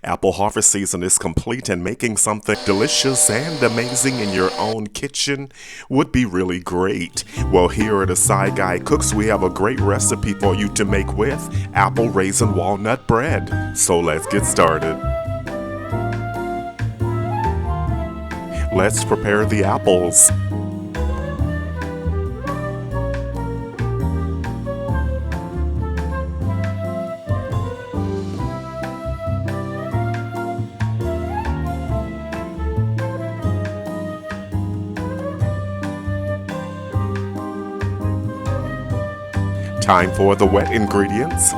Apple harvest season is complete, and making something delicious and amazing in your own kitchen would be really great. Well, here at Aside Guy Cooks, we have a great recipe for you to make with Apple Raisin Walnut Bread. So let's get started. Let's prepare the apples. Time for the wet ingredients.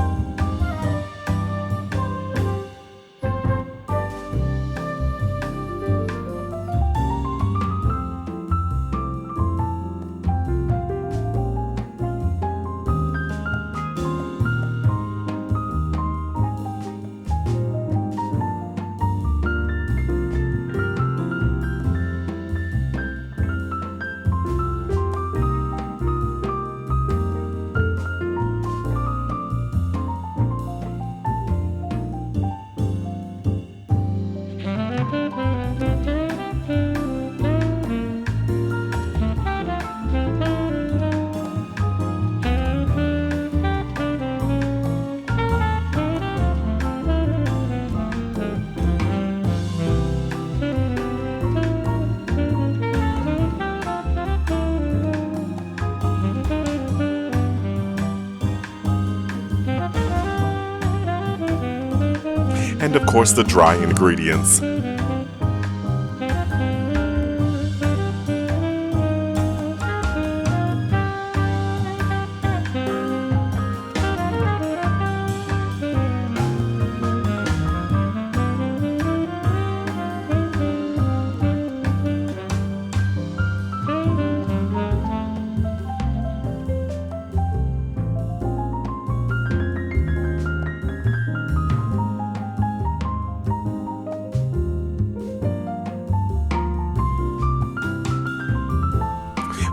And of course, the dry ingredients.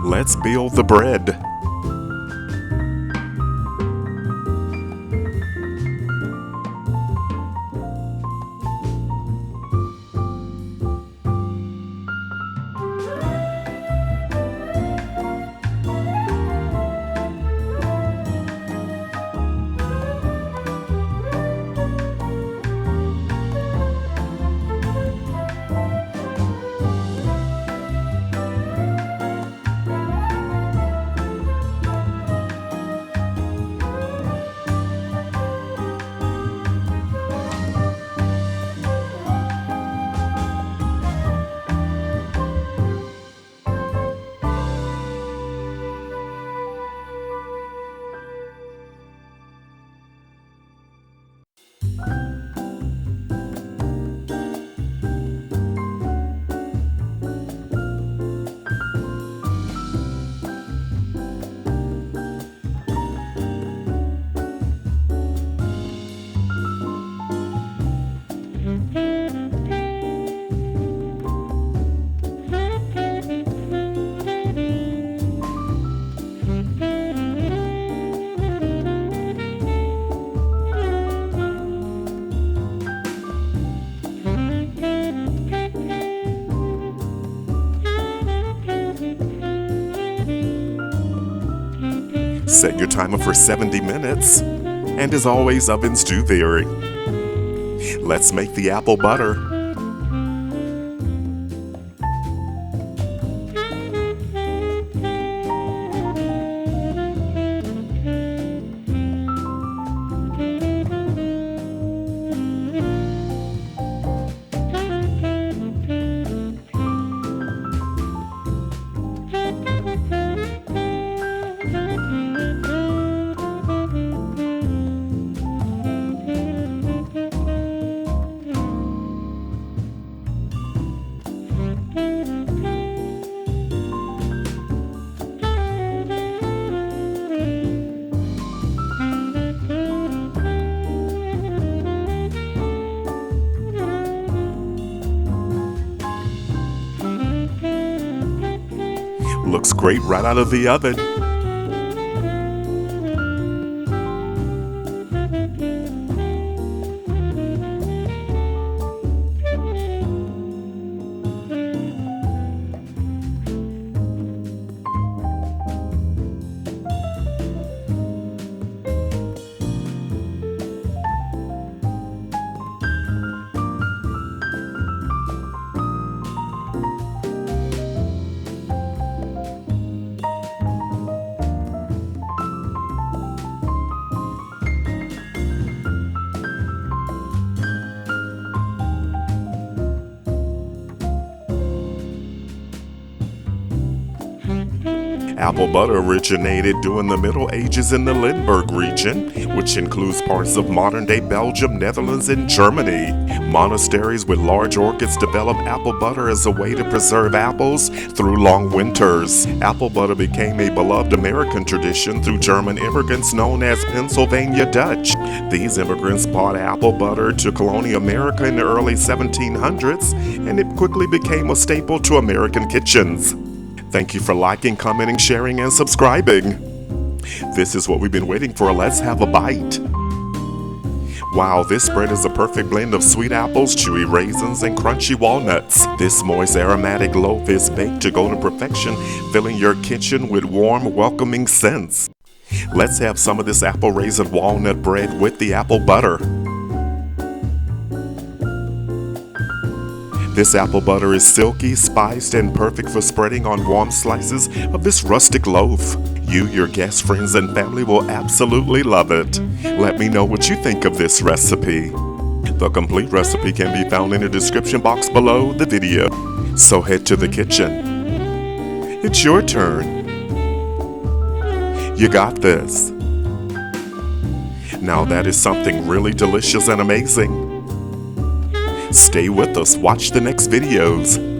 Let's build the bread. Set your timer for 70 minutes. And as always, ovens do vary. Let's make the apple butter. Looks great right out of the oven. Apple butter originated during the Middle Ages in the Limburg region, which includes parts of modern-day Belgium, Netherlands, and Germany. Monasteries with large orchards developed apple butter as a way to preserve apples through long winters. Apple butter became a beloved American tradition through German immigrants known as Pennsylvania Dutch. These immigrants brought apple butter to colonial America in the early 1700s, and it quickly became a staple to American kitchens. Thank you for liking, commenting, sharing, and subscribing. This is what we've been waiting for. Let's have a bite. Wow, this bread is a perfect blend of sweet apples, chewy raisins, and crunchy walnuts. This moist aromatic loaf is baked to golden perfection, filling your kitchen with warm, welcoming scents. Let's have some of this Apple Raisin Walnut Bread with the apple butter. This apple butter is silky, spiced, and perfect for spreading on warm slices of this rustic loaf. You, your guests, friends, and family will absolutely love it. Let me know what you think of this recipe. The complete recipe can be found in the description box below the video. So head to the kitchen. It's your turn. You got this. Now that is something really delicious and amazing. Stay with us, watch the next videos.